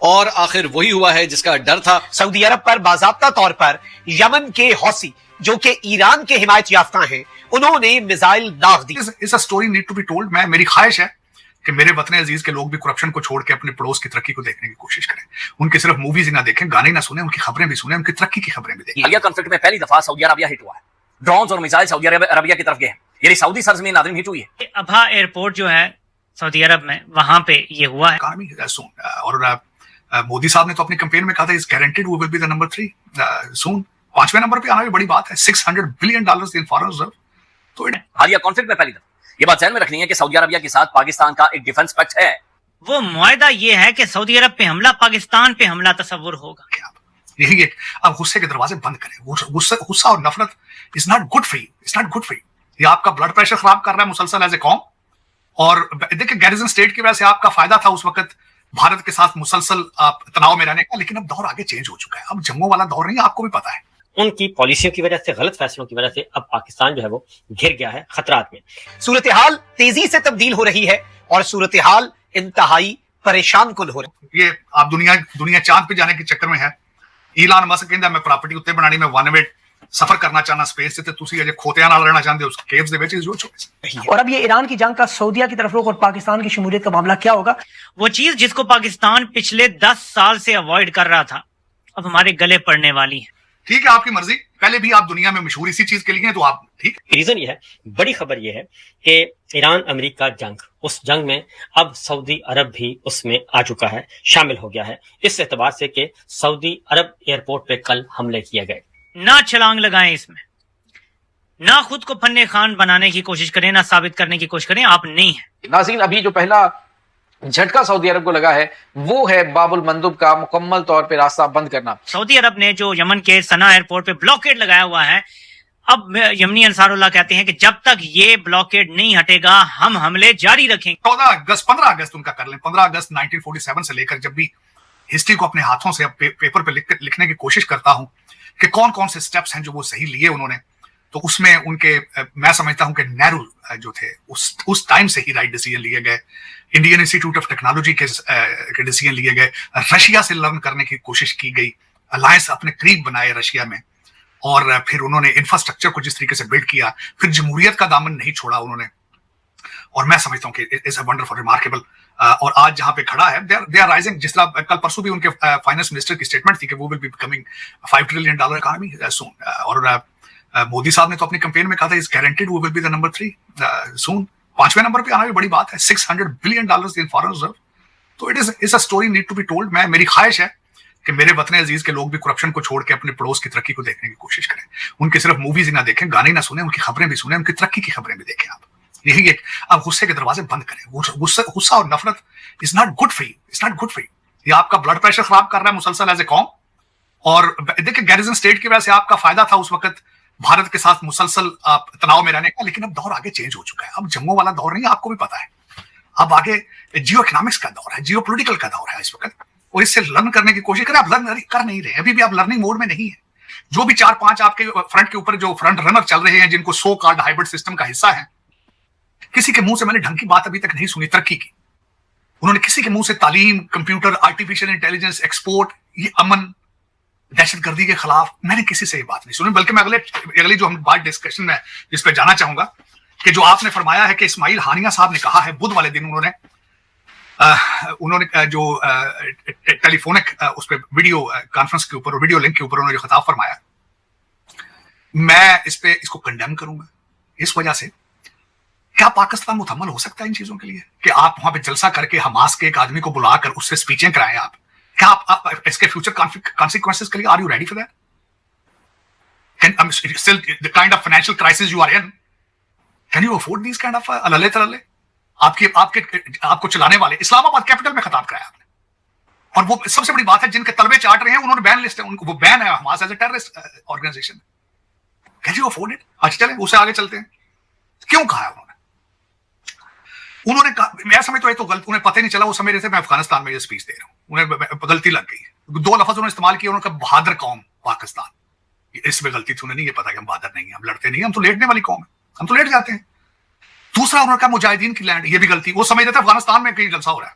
और आखिर वही हुआ है जिसका डर था। सऊदी अरब पर बाज़ाब्ता तौर पर यमन के हौसी जो कि ईरान के हिमायत याफ्ता हैं, उन्होंने मिसाइल दाग दी। इस story need to be told. मेरी ख्वाहिश है कि मेरे वतन अजीज के लोग भी करप्शन को छोड़ के अपने पड़ोस की तरक्की को देखने की कोशिश करें। उनके सिर्फ मूवीज ही ना देखें, गाने ना सुने, उनकी खबरें भी सुने, उनकी तरक्की की खबरें भी देखें। हालिया कॉन्फ्लिक्ट में पहली दफा सऊदी अरबिया हिट हुआ है। ड्रोन्स और मिसाइल सऊदी अरबिया की तरफ गए हैं। ये सऊदी सरजमीन नाज़रीन हिट हुई है। अबहा एयरपोर्ट जो है सऊदी अरब में, वहां पे ये हुआ है। और मोदी साहब ने तो अपनी कैंपेन में कहा था, is guaranteed we will be the number 3 soon. 5वें नंबर पे आना भी बड़ी बात है। $600 बिलियन इन फॉरेन रिजर्व। तो हालिया कॉन्फ्लिक्ट में पहली दफा ये बात ध्यान में रखनी है कि सऊदी अरबिया के साथ पाकिस्तान का एक डिफेंस पैक्ट है। वो मुआहदा ये है कि सऊदी अरब पे हमला, पाकिस्तान पे हमला तस्वुर होगा। यही एक, अब गुस्से के दरवाजे बंद करें। गुस्सा और नफरत is not good for you, it's not good for you. ये आपका ब्लड प्रेशर खराब कर रहा है मुसलसल एज ए कौम। और देखिए, गैरिजन स्टेट की वजह से आपका फायदा था उस वक्त भारत के साथ मुसलसल तनाव में रहने का, लेकिन अब दौर आगे चेंज हो चुका है। अब जम्मू वाला दौर नहीं, आपको भी पता है। उनकी पॉलिसियों की वजह से, गलत फैसलों की वजह से अब पाकिस्तान जो है वो घिर गया है खतरात में। सूरत हाल तेजी से तब्दील हो रही है और सूरत हाल इंतहाई परेशान कुन हो रही है। ये आप दुनिया चांद पे जाने के चक्कर में है। ईलान मस्क कहता मैं प्रॉपर्टी उत्ते बनानी, मैं वन वे सफर करना चाहना स्पेस से, ते तुसी अजे खोतियां नाल रहना चाहते हो उस caves they which. Is your choice. और अब ये ईरान की जंग का सऊदीया की तरफ रुख और पाकिस्तान की शमूलियत का मामला क्या होगा? वो चीज जिसको पाकिस्तान पिछले 10 साल से अवॉइड कर रहा था, अब हमारे गले पड़ने वाली है। ठीक है, आपकी मर्जी। पहले भी आप दुनिया में मशहूर इसी चीज के लिए हैं, तो आप ठीक। रीजन ये है, बड़ी खबर ये है कि ईरान अमेरिका जंग, उस जंग में अब सऊदी अरब भी उसमें आ चुका है, शामिल हो गया है। इस एतबार से कि सऊदी अरब एयरपोर्ट पे कल हमले किए गए। ना छलांग लगाएं इसमें, ना खुद को फन्ने खान बनाने की कोशिश करें, ना साबित करने की कोशिश करें आप नहीं है। नाज़रीन, अभी जो पहला झटका सऊदी अरब को लगा है वो है बाबुल मंदुब का मुकम्मल तौर पे रास्ता बंद करना। सऊदी अरब ने जो यमन के सना एयरपोर्ट पे ब्लॉकेड लगाया हुआ है, अब यमनी अंसारुल्लाह कहते हैं कि जब तक ये ब्लॉकेड नहीं हटेगा हम हमले जारी रखेंगे। 15 अगस्त उनका कर लें। 15 अगस्त 1947 से लेकर जब भी हिस्ट्री को अपने हाथों से पेपर पे लिखने की कोशिश करता हूं कि कौन कौन से स्टेप्स हैं जो वो सही लिए उन्होंने, तो उसमें उनके, मैं समझता हूं कि नेहरू जो थे उस टाइम से ही राइट डिसीजन लिए गए। इंडियन इंस्टीट्यूट ऑफ टेक्नोलॉजी के डिसीजन लिए गए। रशिया से लर्न करने की कोशिश की गई, अलायंस अपने करीब बनाए रशिया में, और फिर उन्होंने इंफ्रास्ट्रक्चर को जिस तरीके से बिल्ड किया, फिर जमहूरियत का दामन नहीं छोड़ा उन्होंने। और मैं समझता हूं कि इट्स अ वंडरफुल, रिमार्केबल। और आज जहां पे खड़ा है, दे आर राइजिंग। जिस तरह कल परसों भी उनके फाइनेंस मिनिस्टर की स्टेटमेंट थी कि वो will be becoming $5 trillion economy soon. और मोदी साहब ने तो अपनी कैंपेन में कहा था, is guaranteed we will be the number 3 soon. 5वें नंबर पे आना भी बड़ी बात है। $600 बिलियन इन फॉरेन रिजर्व। तो it's a story need to be told. मेरी ख्वाहिश है कि मेरे वतन अजीज के लोग भी करप्शन को छोड़ के अपने पड़ोस की तरक्की को देखने की कोशिश करें। उनके सिर्फ मूवीज ही ना देखें, गाने ना सुने, उनकी खबरें भी सुने, उनकी तरक्की की खबरें भी देखें। आप यही एक, अब गुस्से के दरवाजे बंद करें। गुस्सा और नफरत is not good for you, it's not good for you. ये आपका ब्लड प्रेशर खराब कर रहा है मुसलसल एज ए कौम। और देखिए, गैरिजन स्टेट की वजह से आपका फायदा था उस वक्त भारत के साथ मुसलसल तनाव में रहने का, लेकिन अब दौर आगे चेंज हो चुका है। अब जम्मू वाला दौर नहीं, आपको भी पता है। अब आगे जियो इकोनॉमिक्स का दौर है, जियो पोलिटिकल का दौर है इस वक्त। और इससे लर्न करने की कोशिश करें। आप लर्न कर नहीं रहे, अभी भी आप लर्निंग मोड में नहीं है। जो भी 4-5 आपके फ्रंट के ऊपर जो फ्रंट रनर चल रहे हैं, जिनको सो कॉल्ड हाइब्रिड सिस्टम का हिस्सा है, किसी के मुंह से मैंने ढंग की बात अभी तक नहीं सुनी तरक्की की। उन्होंने किसी के मुंह से तालीम, कंप्यूटर, आर्टिफिशियल इंटेलिजेंस, एक्सपोर्ट, ये अमन, दहशतगर्दी के खिलाफ मैंने किसी से ये बात नहीं सुनी। बल्कि मैं अगली जो हम बात डिस्कशन में जिस पे जाना चाहूंगा, कि जो आपने फरमाया है कि इस्माइल हानिया साहब ने कहा है, बुध वाले दिन उन्होंने जो टेलीफोनिक उस पर वीडियो कॉन्फ्रेंस के ऊपर, वीडियो लिंक के ऊपर उन्होंने जो खिताब फरमाया, मैं इसको कंडेम करूंगा। इस वजह से क्या पाकिस्तान मुतहम्मल हो सकता है इन चीजों के लिए कि आप वहां पे जलसा करके हमास के एक आदमी को बुलाकर उससे स्पीचें कराएं? आप क्या आप इसके फ्यूचर कॉन्सिक्वेंसेस के लिए are you ready for that? Can still the kind of financial crisis you are in, can you afford this kind of अल्ले तल्ले? आपको चलाने वाले इस्लामाबाद कैपिटल में खिताब कराया आपने। और वो सबसे बड़ी बात है, जिनके तलबे चाट रहे हैं उन्होंने बैन लिस्ट है, उनको वो बैन है Hamas as a terrorist organisation. Can you afford it? अच्छा चलें उससे आगे चलते हैं। क्यों कहा है उन्होंने कहा, मैं समझता हूं तो गलत, उन्हें पता ही नहीं चला उस समय से मैं अफगानिस्तान में ये स्पीच दे रहा हूं, उन्हें गलती लग गई। 2 लफ्ज उन्होंने इस्तेमाल किया, उन्होंने कहा बहादुर कौम पाकिस्तान। इसमें गलती थी, उन्हें नहीं ये पता कि हम बहादुर नहीं है, हम लड़ते नहीं, हम तो लेटने वाली कौम है, हम तो लेट जाते हैं। दूसरा उन्होंने कहा मुजाहिदीन की लैंड, ये भी गलती। वो समझ रहे थे अफगानिस्तान में कहीं जलसा हो रहा है,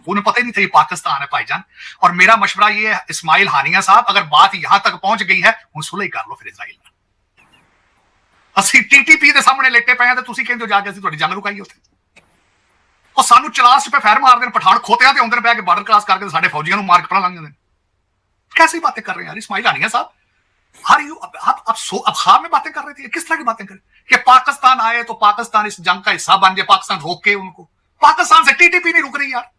उन्हें पता ही नहीं था ये पाकिस्तान है भाईजान। और मेरा मशवरा ये है इस्माइल हानिया साहब, अगर बात यहां तक पहुंच गई है ਹੁਣ ਸੁਲਹ ਕਰ ਲਓ ਫਿਰ ਇਜ਼ਰਾਈਲ ਨਾਲ। ਅਸੀਂ TTP ਦੇ ਸਾਹਮਣੇ ਲੇਟੇ ਪਏ ਆ ਤੇ ਤੁਸੀਂ ਕਹਿੰਦੇ ਹੋ ਜਾ ਕੇ ਅਸੀਂ ਤੁਹਾਡੀ ਜੰਗ ਰੁਕਾਈ ਉੱਥੇ। और सानू चलास पे फैर मारते हैं, पठान खोते हैं अंदर बह के बॉर्डर क्रॉस करके साडे फौजियों को मार के पड़ा लंघ जाते हैं। कैसी बातें कर रहे हैं यार इस्माइल हानिया साहब? हर यू अब ख्वाब में बातें कर रहे थे, किस तरह की बातें कर रहे कि पाकिस्तान आए तो पाकिस्तान इस जंग का हिस्सा बन जाए, पाकिस्तान रोके उनको। पाकिस्तान से TTP नहीं रुक रही यार,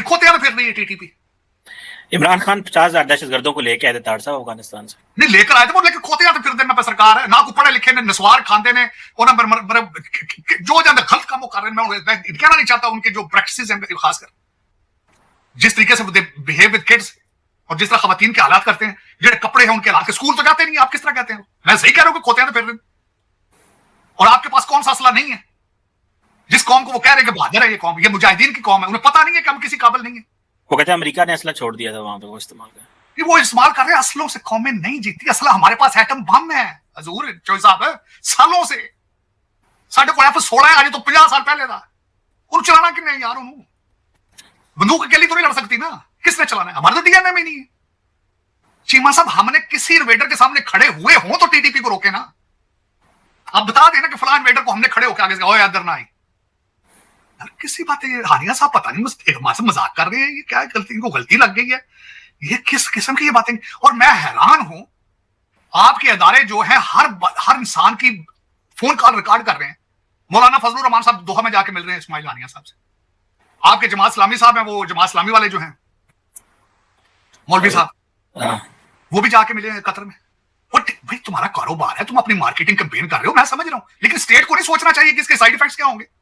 खोते फिर रही है TTP। इमरान खान 50,000 दहशतगर्दों को लेके आए थे ताड़ साहब अफगानिस्तान से। नहीं लेकर आए थे वो, लेकिन खोते फिर देना पे सरकार है ना, को पढ़े लिखे ने नस्वार खाते ने जो जाते गलत काम कर रहे हैं। मैं कहना नहीं चाहता उनके जो प्रैक्टिसेस हैं, खासकर जिस तरीके से बिहेव विद किड्स और जिस तरह खवातीन के हालात करते हैं, जो कपड़े हैं उनके हालात के, स्कूल तो जाते नहीं, आप किस तरह कहते हैं? मैं सही कह रहा हूं कि खोते फिर रहे, और आपके पास कौन सा असला नहीं है? जिस कौम को वो कह रहे हैं कि बहादुर है ये कौम, ये मुजाहिदीन की कौम है, उन्हें पता नहीं है कि हम किसी काबिल नहीं है। वो कहते हैं अमेरिका ने असला छोड़ दिया था वहां पे, वो इस्तेमाल कर, वो इस्तेमाल कर रहे हैं। असलों से कौमें नहीं जीती, असला हमारे पास एटम बम है हजूर चौधरी साहब, सालों से साढ़े को F-16 है, आज तो 50 साल पहले था। उन्हें चलाना कि नहीं यार, उन्होंने बंदूक अकेली तो नहीं लड़ सकती ना, किसने चलाना है? हमारे तो DNA में नहीं है। चीमा साहब हमने किसी इन्वेडर के सामने खड़े हुए हो तो TTP को रोके ना। आप बता देना कि फलां इन्वेडर को हमने खड़े होकर आगे से याद ना आई किसी बात है। हानिया साहब पता नहीं हमारे से मजाक कर रहे हैं, ये क्या गलती, इनको गलती लग गई है, ये किस किस्म की ये बातें। और मैं हैरान हूं, आपके अदारे जो है हर इंसान की फोन कॉल रिकॉर्ड कर रहे हैं। मौलाना फजलुर रहमान साहब दोहा में जाके मिल रहे हैं इस्माइल हानिया साहब से। आपके जमात इस्लामी साहब हैं, वो जमात इस्लामी वाले जो हैं मौलवी साहब, वो भी जाके मिले हैं कतर में। और भाई तुम्हारा कारोबार है, तुम अपनी मार्केटिंग कैंपेन कर रहे हो, मैं समझ रहा हूं, लेकिन स्टेट को नहीं सोचना चाहिए कि इसके साइड इफेक्ट्स क्या होंगे।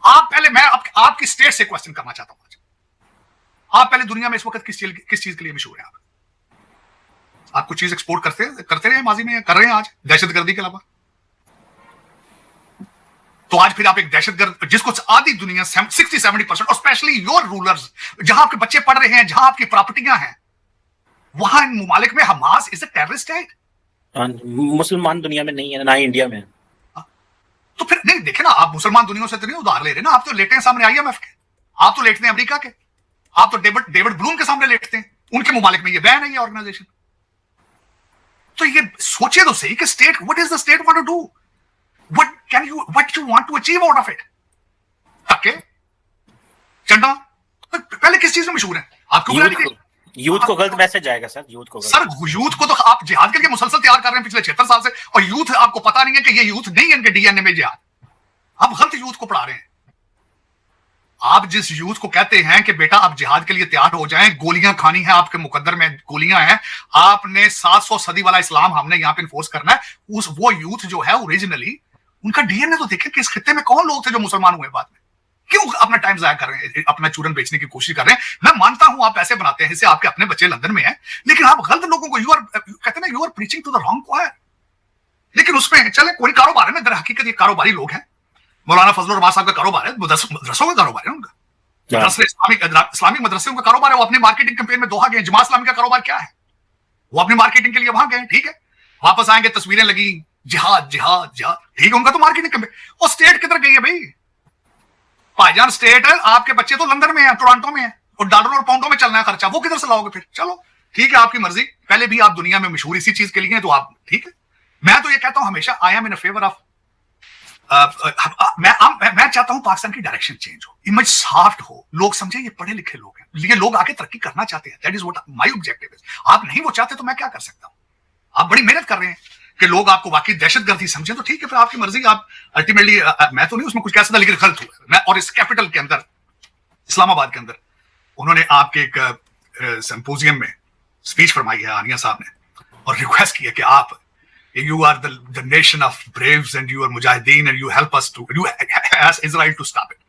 आप पहले, मैं आपकी स्टेट से क्वेश्चन करना चाहता हूं, आप पहले दुनिया में इस वक्त किस चीज के लिए मशहूर है? आप कुछ चीज एक्सपोर्ट करते रहे माजी में, कर रहे हैं आज दहशतगर्दी के अलावा। तो आज फिर आप एक दहशतगर्द जिसको आधी दुनिया 60-70% और स्पेशली योर रूलर्स, जहां आपके बच्चे पढ़ रहे हैं, जहां आपकी प्रॉपर्टियां हैं, वहां इन मुमालिक में Hamas is a terrorist state. मुसलमान दुनिया में नहीं है, ना ही इंडिया में। तो फिर नहीं देखे ना, आप मुसलमान दुनिया से तो नहीं उधार ले रहे ना, आप तो लेटे हैं सामने IMF के, आप तो लेटते हैं अमेरिका के, आप तो डेविड ब्लूम के सामने लेटते हैं, उनके मुमालिक में ये बैन है ये ऑर्गेनाइजेशन। तो ये सोचिए तो सही कि state, what is the state want to do, what you want to achieve out of it. ताकि चंदा पहले किस चीज में मशहूर है? आपको यूथ को गलत मैसेज जाएगा सर, यूथ को सर, यूथ को तो आप जिहाद के लिए मुसलसल तैयार कर रहे हैं पिछले 76 साल से, और यूथ आपको पता नहीं है कि ये यूथ नहीं है, इनके DNA में जिहाद। आप गलत यूथ को पढ़ा रहे हैं। आप जिस यूथ को कहते हैं कि बेटा आप जिहाद के लिए तैयार हो जाएं, गोलियां खानी है, आपके मुकद्दर में गोलियां हैं, आपने 700 सदी वाला इस्लाम हमने यहां पे इन्फोर्स करना है, वो यूथ जो है ओरिजिनली उनका DNA तो देखें कि इस खित्ते में कौन लोग थे जो मुसलमान हुए बाद में, क्यों अपना टाइम जाया कर रहे हैं, अपना चूरन बेचने की कोशिश कर रहे हैं। मैं मानता हूं आप पैसे बनाते हैं, इससे आपके अपने बच्चे लंदन में हैं, लेकिन आप गलत लोगों को कहते हैं ना, you are preaching to the wrong choir. लेकिन उसमें चले कोई कारोबार है ना, दर हकीकत ये कारोबारी लोग हैं। मौलाना फजलुर रहमान साहब का कारोबार है, मदरसों का कारोबार है उनका, इस्लामिक मदरसों का कारोबार है। वो अपनी मार्केटिंग कैंपेन में दोहा गए। जमात इस्लामी का कारोबार क्या है? वो अपनी मार्केटिंग के लिए वहां गए, ठीक है, वापस आएंगे तस्वीरें लगी, जिहाद जिहाद जिहाद, ठीक है, उनका तो मार्केटिंग कैंपेन। और स्टेट किधर गई है भाई? भाईजान स्टेट है, आपके बच्चे तो लंदन में है, टोरंटो में है, और डॉलर और पाउंडों में चलना है खर्चा, वो किधर से लाओगे फिर? चलो ठीक है, आपकी मर्जी। पहले भी आप दुनिया में मशहूर इसी चीज के लिए हैं, तो आप ठीक है। मैं तो ये कहता हूं हमेशा, I am in favour of, मैं चाहता हूं पाकिस्तान की डायरेक्शन चेंज हो, इमेज सॉफ्ट हो, लोग समझे ये पढ़े लिखे लोग हैं, ये लोग आगे तरक्की करना चाहते हैं। That is what my objective is. आप नहीं वो चाहते तो मैं क्या कर सकता हूं? आप बड़ी मेहनत कर रहे हैं कि लोग आपको वाकई दहशतगर्दी समझे, तो ठीक है, फिर आपकी मर्जी। आप अल्टीमेटली, मैं तो नहीं उसमें कुछ कह सकता, लेकिन गलत हुआ मैं। और इस कैपिटल के अंदर, इस्लामाबाद के अंदर, उन्होंने आपके एक सिंपोजियम में स्पीच फरमाई है हानिया साहब ने, और रिक्वेस्ट की है कि आप, you are the nation of braves and you are mujahideen and you help us to, you ask Israel to stop it।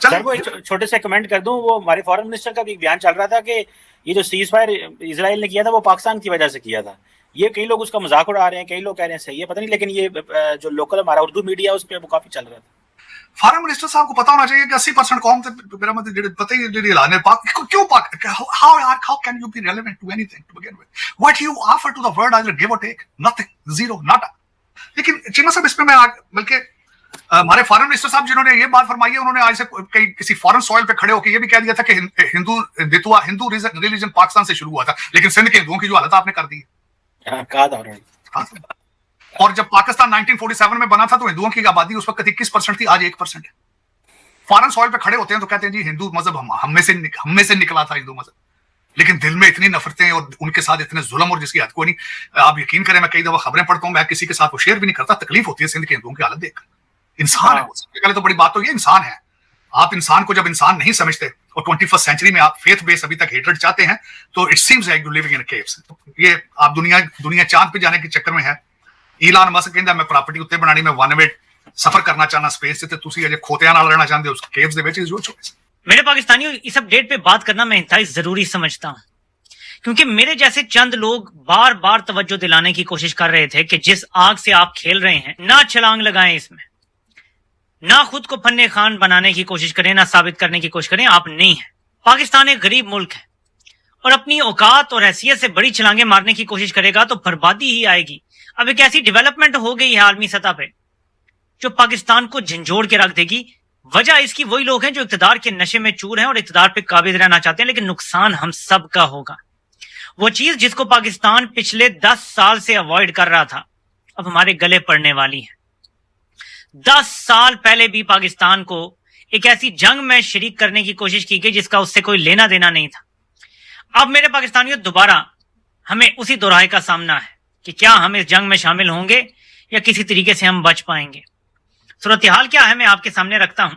Sir वो एक छोटे से कमेंट कर दूं, वो हमारे फॉरेन मिनिस्टर का भी बयान चल रहा था कि ये जो सीज फायर इजराइल ने किया था वो पाकिस्तान की वजह से किया था। ये कई लोग उसका मजाक उड़ा रहे हैं, कई लोग कह रहे हैं सही है, पता नहीं, लेकिन ये जो लोकल हमारा उर्दू मीडिया उस पर वो काफी चल रहा था। फॉरेन मिनिस्टर साहब को पता होना चाहिए कि 80% कौम से मेरा मतलब पता ही नहीं ऐलान है पाक क्यों पाक, how can you be relevant to anything to begin with? What you offer to the world either give or take, nothing, zero, nada। लेकिन चीमा साहब इसमें मैं बल्कि हमारे फॉरेन मिनिस्टर साहब जिन्होंने ये बात फरमाई है, उन्होंने आज से किसी फॉरेन सॉइल पे खड़े होकर ये भी कह दिया था कि हिंदू रिलीजन पाकिस्तान से शुरू हुआ था, लेकिन सिंध के हिंदुओं की जो हालत आपने कर दी है। कहा था उन्होंने। और जब पाकिस्तान 1947 में बना था तो हिंदुओं की आबादी उस वक्त 21% थी, आज 1% है। फॉरेन सॉइल पे खड़े होते हैं तो कहते हैं जी हिंदू मजहब हम में से निकला था हिंदू मजहब, लेकिन दिल में इतनी नफरतें और उनके साथ इतने जुल्म और जिसकी हद को नहीं। आप यकीन करें, मैं कई दफा खबरें पढ़ता हूं, मैं किसी के साथ वो शेयर भी नहीं करता, तकलीफ होती है सिंध के हिंदुओं की हालत देखकर। इंसान है, सबसे पहले तो बड़ी बात तो ये इंसान है। आप इंसान को जब इंसान नहीं समझते और 21st सेंचुरी में आप फेथ बेस अभी तक हेट्रेड चाहते हैं, तो it seems like you living in a caves. ये आप दुनिया चांद पे जाने के चक्कर में है। ईलान मस्क कहता मैं प्रॉपर्टी उत्ते बनानी, मैं वन वे सफर करना चाहना स्पेस से, तुसी अजे खोतियां नाल रहना चाहते हो उस caves they which, is your choice. मेरे पाकिस्तानियों, इस अपडेट पे बात करना मैं इंतहाई जरूरी समझता हूं, क्योंकि मेरे जैसे चंद लोग बार बार तवज्जो दिलाने की कोशिश कर रहे थे कि जिस आग से आप खेल रहे हैं ना छलांग लगाएं इसमें, ना खुद को फन्ने खान बनाने की कोशिश करें, ना साबित करने की कोशिश करें आप नहीं है। पाकिस्तान एक गरीब मुल्क है और अपनी औकात और हैसियत से बड़ी छलांगे मारने की कोशिश करेगा तो बर्बादी ही आएगी। अब एक ऐसी डेवलपमेंट हो गई है आलमी सतह पे जो पाकिस्तान को झंझोड़ के रख देगी। वजह इसकी वही लोग हैं जो इक्तदार के नशे में चूर हैं और इक्तदार पे काबिज रहना चाहते हैं, लेकिन नुकसान हम सब का होगा। वो चीज जिसको पाकिस्तान पिछले 10 साल से अवॉइड कर रहा था अब हमारे गले पड़ने वाली है। 10 साल पहले भी पाकिस्तान को एक ऐसी जंग में शरीक करने की कोशिश की गई जिसका उससे कोई लेना देना नहीं था। अब मेरे पाकिस्तानियों, दोबारा हमें उसी दोराहे का सामना है कि क्या हम इस जंग में शामिल होंगे या किसी तरीके से हम बच पाएंगे। सूरत हाल क्या है मैं आपके सामने रखता हूं।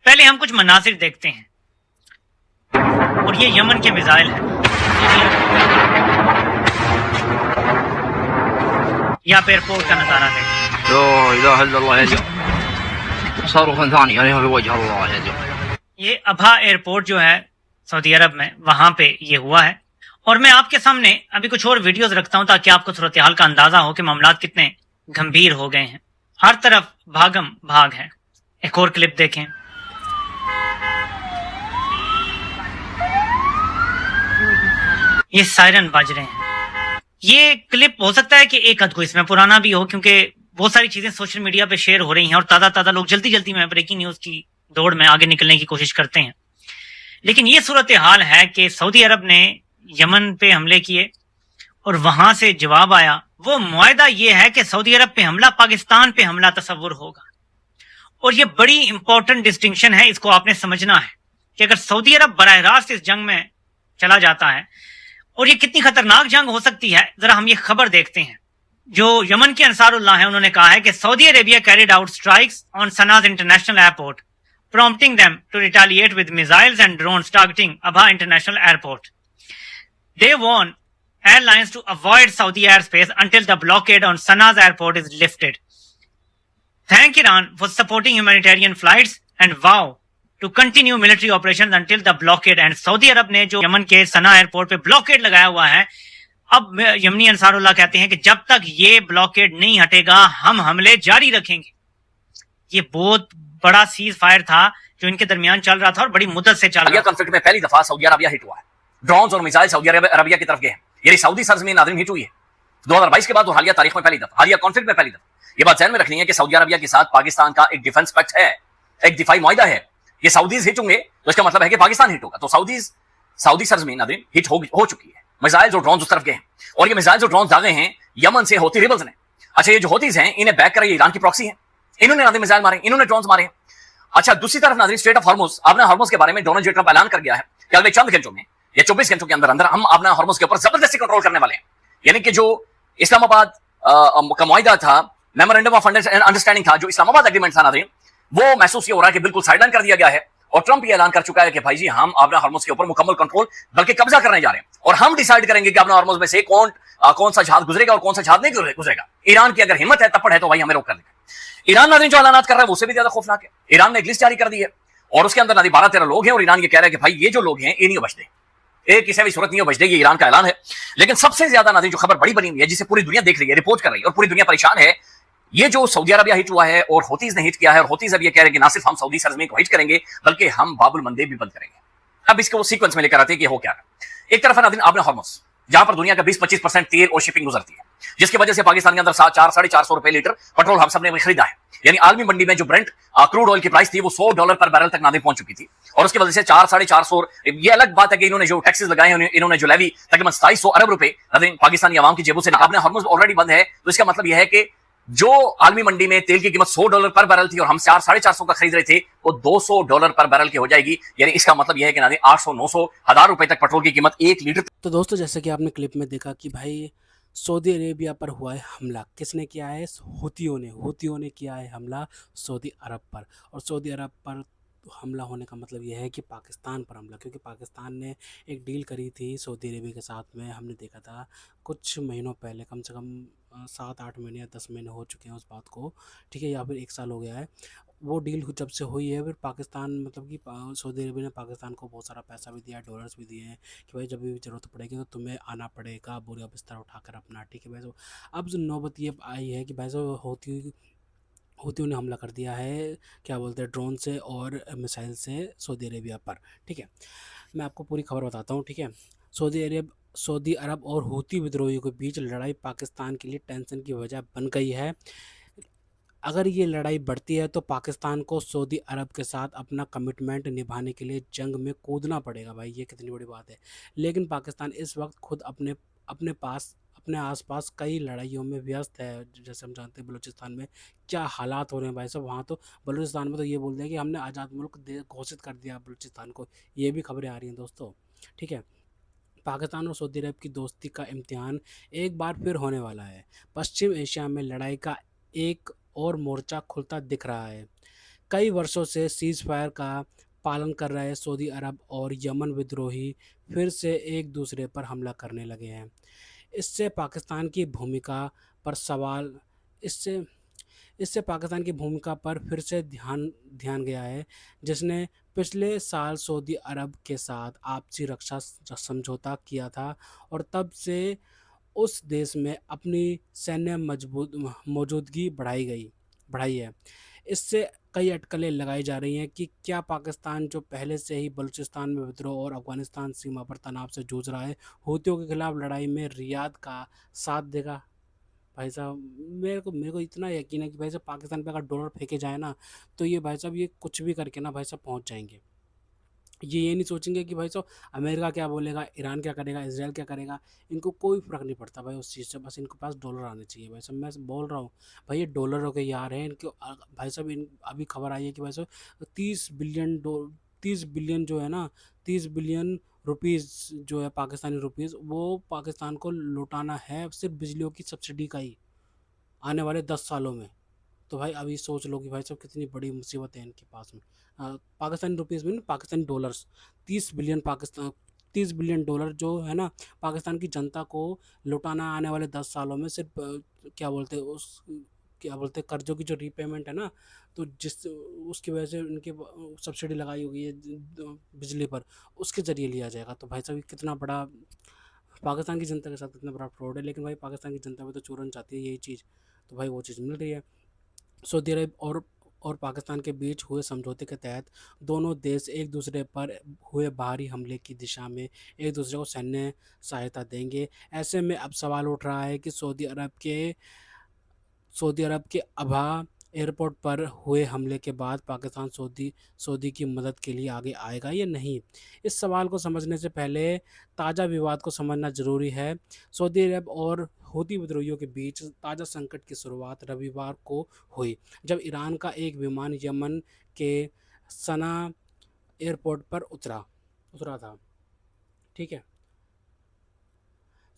पहले हम कुछ मनासिर देखते हैं और ये यमन के मिसाइल हैं। यहाँ पे एयरपोर्ट का नजारा देखें। ये अबहा एयरपोर्ट जो है सऊदी अरब में, वहां पे ये हुआ है। और मैं आपके सामने अभी कुछ और वीडियोस रखता हूं ताकि आपको सूरत हाल का अंदाजा हो कि मामलात कितने गंभीर हो गए हैं। हर तरफ भागम भाग है। एक और क्लिप देखें। ये सायरन बज रहे हैं। ये क्लिप हो सकता है कि एक हद को इसमें पुराना भी हो, क्योंकि बहुत सारी चीजें सोशल मीडिया पे शेयर हो रही हैं और ताज़ा लोग जल्दी जल्दी में ब्रेकिंग न्यूज की दौड़ में आगे निकलने की कोशिश करते हैं। लेकिन ये सूरत हाल है कि सऊदी अरब ने यमन पे हमले किए और वहां से जवाब आया। वो मुआहदा ये है कि सऊदी अरब पे हमला पाकिस्तान पे हमला तस्वुर होगा। और ये बड़ी इंपॉर्टेंट डिस्टिंक्शन है, इसको आपने समझना है कि अगर सऊदी अरब बराह रास्त इस जंग में चला जाता है, और ये कितनी खतरनाक जंग हो सकती है, जरा हम ये खबर देखते हैं। जो यमन के अंसारुल्लाह हैं उन्होंने कहा है कि Saudi Arabia carried out strikes on Sanaa's international airport, prompting them to retaliate with missiles and drones targeting Abha International Airport. They warn airlines to avoid Saudi airspace until the blockade on Sanaz airport is lifted. Thank Iran for supporting humanitarian flights and vow to continue military operations until the blockade end. Saudi Arab ने जो Yemen के सना airport पे blockade लगाया हुआ है, अब यमनी Ansarullah कहते हैं कि जब तक ये ब्लॉकेड नहीं हटेगा हम हमले जारी रखेंगे। ये बहुत बड़ा सीज फायर था जो इनके दरमियान चल रहा था और बड़ी मुद्दत से चल रहा था। कॉन्फ्लिक्ट में पहली दफा सऊदी अरबिया हिट हुआ है। ड्रोन्स और मिसाइल सऊदी अरबिया की तरफ गए हैं। यानी सऊदी सरजमीन नाज़रीन हिट हुई है 2022 के बाद और हालिया तारीख में पहली दफा, हालिया कॉन्फ्लिक्ट में पहली दफा। ये बात ध्यान में रखनी है कि सऊदी अरबिया के साथ पाकिस्तान का एक डिफेंस पैक्ट है, एक दिफाई मुआहदा है। ये सऊदीज हिट होंगे तो इसका मतलब है कि पाकिस्तान हिट होगा। तो सऊदी सरजमीन नाज़रीन हिट हो चुकी है। मिसाइल और ड्रोन्स उस तरफ गए हैं और ये मिसाइल और ड्रोन्स दागे हैं यमन से होती रिबल्स ने। अच्छा, ये जो होतीज हैं इन्हें बैक कर ईरान की प्रॉक्सी है। इन्होंने नाज़रीन मिसाइल मारे, इन्होंने ड्रोन्स मारे हैं। अच्छा, दूसरी तरफ नाज़रीन स्ट्रेट ऑफ हॉर्मुज, आपने हॉर्मुज के बारे में डोनाल्ड जे ट्रंप ऐलान कर गया है कि अगले चंद घंटों में या 24 घंटों के अंदर अंदर हम अपना हॉर्मुज के ऊपर जबरदस्ती कंट्रोल करने वाले हैं। यानी कि जो इस्लामाबाद का मुआहदा था, मेमोरेंडम ऑफ अंडरस्टैंडिंग था, जो इस्लामाबाद एग्रीमेंट था नाज़रीन, वो महसूस ये हो रहा है कि बिल्कुल साइडलाइन कर दिया गया है। और ट्रंप ये ऐलान कर चुका है कि भाई जी हम अपना हॉर्मुज के ऊपर मुकम्मल कंट्रोल बल्कि कब्जा करने जा रहे हैं और हम डिसाइड करेंगे कि अपना हॉर्मुज में से कौन सा जहाज गुजरेगा और कौन सा जहाज नहीं गुजरेगा। ईरान की अगर हिम्मत है, तपड़ है, तो भाई हमें रोक कर देगा। ईरान नाज़रीन जो ऐलान कर रहा है उससे भी ज्यादा खौफनाक है। ईरान ने एक लिस्ट जारी कर दी है और उसके अंदर नाज़रीन 12-13 लोग हैं और ईरान ये कह रहा है कि भाई ये जो लोग हैं ये नहीं बचते, एक किसी भी सूरत नहीं बचते। ये ईरान का ऐलान है। लेकिन सबसे ज्यादा नाज़रीन जो खबर बड़ी बनी हुई है, जिसे पूरी दुनिया देख रही है, रिपोर्ट कर रही है और पूरी दुनिया परेशान है, ये जो सऊदी अरबिया हिट हुआ है और होतीज ने हिट किया है और होतीज अब ये कह रहे हैं कि ना सिर्फ हम सऊदी सरजमीन को हिट करेंगे बल्कि हम बाबुल मंदेब भी बंद करेंगे। अब इसको वो सीक्वेंस में लेकर आते हैं कि हो क्या है। एक तरफ है नाज़रीन आपने हॉर्मुज, जहां पर दुनिया का 20-25% तेल और शिपिंग गुजरती है, जिसकी वजह से पाकिस्तान के अंदर 400-450 रुपए लीटर पेट्रोल हम सबने खरीदा है। यानी आलमी मंडी में जो ब्रेंट क्रूड ऑयल की प्राइस थी वो $100 पर बैरल तक नादिम पहुंच चुकी थी, और उसकी वजह से 400-450। ये अलग बात है कि इन्होंने जो टैक्सेस लगाए हैं, इन्होंने जो लेवी तकरीबन 2700 अरब रुपए पाकिस्तानी आवाम की जेबों से निकाले। हॉर्मुज़ ऑलरेडी बंद है, तो इसका मतलब यह है कि जो आलमी मंडी में तेल की कीमत $100 पर बैरल थी और हम 400-450 का खरीद रहे थे, वो $200 पर बैरल की हो जाएगी। यानी इसका मतलब यह है कि नादिम 800-900 हजार रुपए तक पेट्रोल की कीमत 1 लीटर। तो दोस्तों, जैसे कि आपने क्लिप में देखा कि भाई सऊदी अरेबिया पर हुआ है हमला। किसने किया है? हूथियों ने किया है हमला सऊदी अरब पर। और सऊदी अरब पर हमला होने का मतलब यह है कि पाकिस्तान पर हमला, क्योंकि पाकिस्तान ने एक डील करी थी सऊदी अरेबिया के साथ में। हमने देखा था कुछ महीनों पहले, कम से कम 7-8 महीने या 10 महीने हो चुके हैं उस बात को, ठीक है, या फिर 1 साल हो गया है। वो डील जब से हुई है, फिर पाकिस्तान मतलब कि सऊदी अरेबिया ने पाकिस्तान को बहुत सारा पैसा भी दिया, डॉलर्स भी दिए हैं कि भाई जब भी ज़रूरत पड़ेगी तो तुम्हें आना पड़ेगा, बोरिया बिस्तर उठाकर अपना, ठीक है भाई। तो अब जो नौबत ये आई है कि भाई साहब हूथियों ने हमला कर दिया है, क्या बोलते हैं, ड्रोन से और मिसाइल से सऊदी अरेबिया पर, ठीक है। मैं आपको पूरी खबर बताता हूँ, ठीक है। सऊदी अरब और हूथी विद्रोहियों के बीच लड़ाई पाकिस्तान के लिए टेंशन की वजह बन गई है। अगर ये लड़ाई बढ़ती है तो पाकिस्तान को सऊदी अरब के साथ अपना कमिटमेंट निभाने के लिए जंग में कूदना पड़ेगा। भाई ये कितनी बड़ी बात है। लेकिन पाकिस्तान इस वक्त खुद अपने आसपास कई लड़ाइयों में व्यस्त है। जैसे हम जानते हैं बलूचिस्तान में क्या हालात हो रहे हैं भाई साहब। वहाँ तो बलूचिस्तान में तो ये बोल दिया कि हमने आज़ाद मुल्क घोषित कर दिया बलूचिस्तान को। ये भी खबरें आ रही हैं दोस्तों, ठीक है। पाकिस्तान और सऊदी अरब की दोस्ती का इम्तिहान एक बार फिर होने वाला है। पश्चिम एशिया में लड़ाई का एक और मोर्चा खुलता दिख रहा है। कई वर्षों से सीज़ फायर का पालन कर रहे सऊदी अरब और यमन विद्रोही फिर से एक दूसरे पर हमला करने लगे हैं। इससे पाकिस्तान की भूमिका पर फिर से ध्यान गया है, जिसने पिछले साल सऊदी अरब के साथ आपसी रक्षा समझौता किया था और तब से उस देश में अपनी सैन्य मौजूदगी बढ़ाई है। इससे कई अटकलें लगाई जा रही हैं कि क्या पाकिस्तान, जो पहले से ही बलूचिस्तान में विद्रोह और अफगानिस्तान सीमा पर तनाव से जूझ रहा है, हूथियों के खिलाफ लड़ाई में रियाद का साथ देगा। भाई साहब मेरे को इतना यकीन है कि भाई साहब पाकिस्तान पे अगर डॉलर फेंके जाए ना, तो ये भाई साहब ये कुछ भी करके ना भाई साहब पहुंच जाएंगे। ये नहीं सोचेंगे कि भाई साहब अमेरिका क्या बोलेगा, ईरान क्या करेगा, इसराइल क्या करेगा, इनको कोई फ़र्क नहीं पड़ता भाई उस चीज़ से। बस इनके पास डॉलर आने चाहिए भाई साहब। मैं बोल रहा हूँ भाई, ये डॉलरों के यार हैं इनके। भाई साहब अभी खबर आई है कि भाई साहब 30 बिलियन जो है ना, 30 बिलियन रुपीज़ जो है पाकिस्तानी रुपीज़, वो पाकिस्तान को लौटाना है सिर्फ बिजलियों की सब्सिडी का ही आने वाले 10 सालों में। तो भाई अभी सोच लो कि भाई साहब कितनी बड़ी मुसीबत है इनके पास में। पाकिस्तानी रुपीज़ में, पाकिस्तानी डॉलर्स 30 बिलियन डॉलर जो है ना, पाकिस्तान की जनता को लौटाना आने वाले 10 सालों में। सिर्फ क्या बोलते हैं कर्जों की जो रीपेमेंट है ना, तो उसकी वजह से उनके सब्सिडी लगाई हुई है बिजली पर, उसके ज़रिए लिया जाएगा। तो भाई साहब कितना बड़ा पाकिस्तान की जनता के साथ कितना बड़ा फ्रॉड है। लेकिन भाई पाकिस्तान की जनता भी तो चूरन चाहती है यही चीज़, तो भाई वो चीज़ मिल रही है। सऊदी अरब और पाकिस्तान के बीच हुए समझौते के तहत दोनों देश एक दूसरे पर हुए बाहरी हमले की दिशा में एक दूसरे को सैन्य सहायता देंगे। ऐसे में अब सवाल उठ रहा है कि सऊदी अरब के अबहा एयरपोर्ट पर हुए हमले के बाद पाकिस्तान सऊदी की मदद के लिए आगे आएगा या नहीं। इस सवाल को समझने से पहले ताज़ा विवाद को समझना ज़रूरी है। सऊदी अरब और हूथी विद्रोहियों के बीच ताज़ा संकट की शुरुआत रविवार को हुई, जब ईरान का एक विमान यमन के सना एयरपोर्ट पर उतरा था, ठीक है।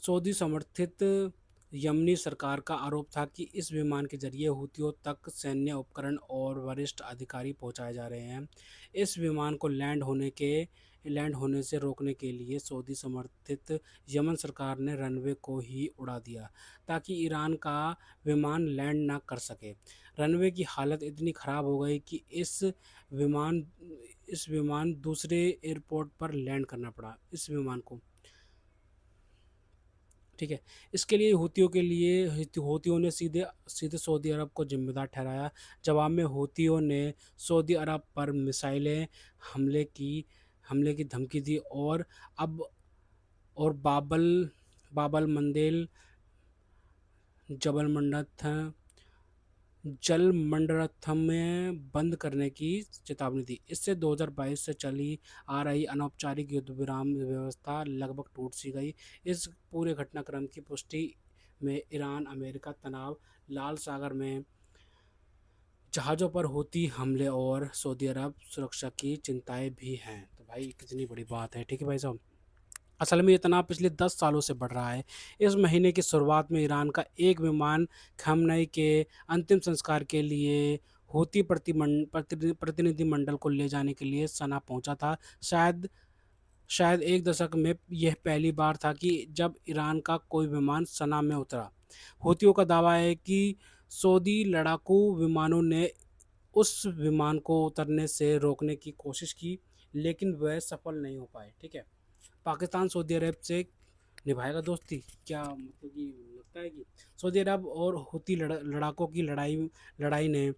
सऊदी समर्थित यमनी सरकार का आरोप था कि इस विमान के जरिए हूथियों तक सैन्य उपकरण और वरिष्ठ अधिकारी पहुंचाए जा रहे हैं। इस विमान को लैंड होने से रोकने के लिए सऊदी समर्थित यमन सरकार ने रनवे को ही उड़ा दिया ताकि ईरान का विमान लैंड ना कर सके। रनवे की हालत इतनी ख़राब हो गई कि इस विमान दूसरे एयरपोर्ट पर लैंड करना पड़ा इस विमान को, ठीक है। इसके लिए हूथियों ने सीधे सऊदी अरब को जिम्मेदार ठहराया। जवाब में हूथियों ने सऊदी अरब पर मिसाइलें हमले की धमकी दी और बाबल मंदेल, जबल मंडत, जल मंडरथम में बंद करने की चेतावनी दी। इससे 2022 से चली आ रही अनौपचारिक युद्ध विराम व्यवस्था लगभग टूट सी गई। इस पूरे घटनाक्रम की पुष्टि में ईरान अमेरिका तनाव, लाल सागर में जहाज़ों पर हूती हमले और सऊदी अरब सुरक्षा की चिंताएं भी हैं। तो भाई कितनी बड़ी बात है, ठीक है भाई साहब। असल में ये तनाव पिछले 10 सालों से बढ़ रहा है। इस महीने की शुरुआत में ईरान का एक विमान खamenei के अंतिम संस्कार के लिए हूती प्रतिनिधिमंडल को ले जाने के लिए सना पहुंचा था। शायद एक दशक में यह पहली बार था कि जब ईरान का कोई विमान सना में उतरा। हूतियों का दावा है कि सऊदी लड़ाकू विमानों ने उस विमान को उतरने से रोकने की कोशिश की, लेकिन वह सफल नहीं हो पाए। ठीक है, पाकिस्तान सऊदी अरब से निभाएगा दोस्ती, क्या मतलब कि लगता है कि सऊदी अरब और हूती लड़ाकों की लड़ाई ने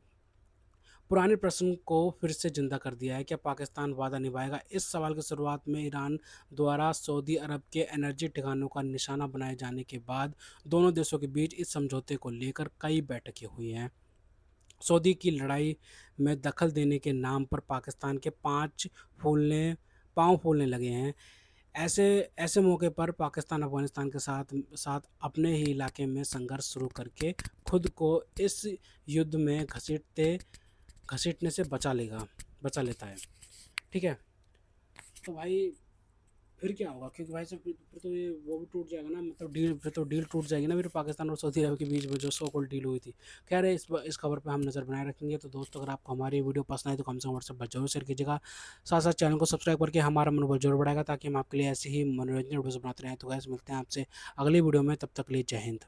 पुराने प्रश्न को फिर से जिंदा कर दिया है। क्या पाकिस्तान वादा निभाएगा? इस सवाल की शुरुआत में ईरान द्वारा सऊदी अरब के एनर्जी ठिकानों का निशाना बनाए जाने के बाद दोनों देशों के बीच इस समझौते को लेकर कई बैठकें हुई हैं। सऊदी की लड़ाई में दखल देने के नाम पर पाकिस्तान के पाँव फूलने लगे हैं। ऐसे मौके पर पाकिस्तान अफगानिस्तान के साथ अपने ही इलाके में संघर्ष शुरू करके खुद को इस युद्ध में घसीटने से बचा लेता है। ठीक है, तो भाई फिर क्या होगा? क्योंकि भाई साहब फिर तो ये वो भी टूट जाएगा ना, मतलब डील टूट जाएगी ना फिर पाकिस्तान और सऊदी अरब के बीच में जो सो कॉल्ड डील हुई थी। खैर है, इस खबर पे हम नज़र बनाए रखेंगे। तो दोस्तों, अगर आपको हमारी वीडियो पसंद आए तो कम से कम व्हाट्सएप पर जरूर शेयर कीजिएगा। साथ साथ चैनल को सब्सक्राइब करके हमारा मनोबल जरूर बढ़ाएगा, ताकि हम आपके लिए ऐसे ही मनोरंजन वीडियोज़ बनाते रहें। तो गैस, मिलते हैं आपसे अगली वीडियो में, तब तक के लिए जय हिंद।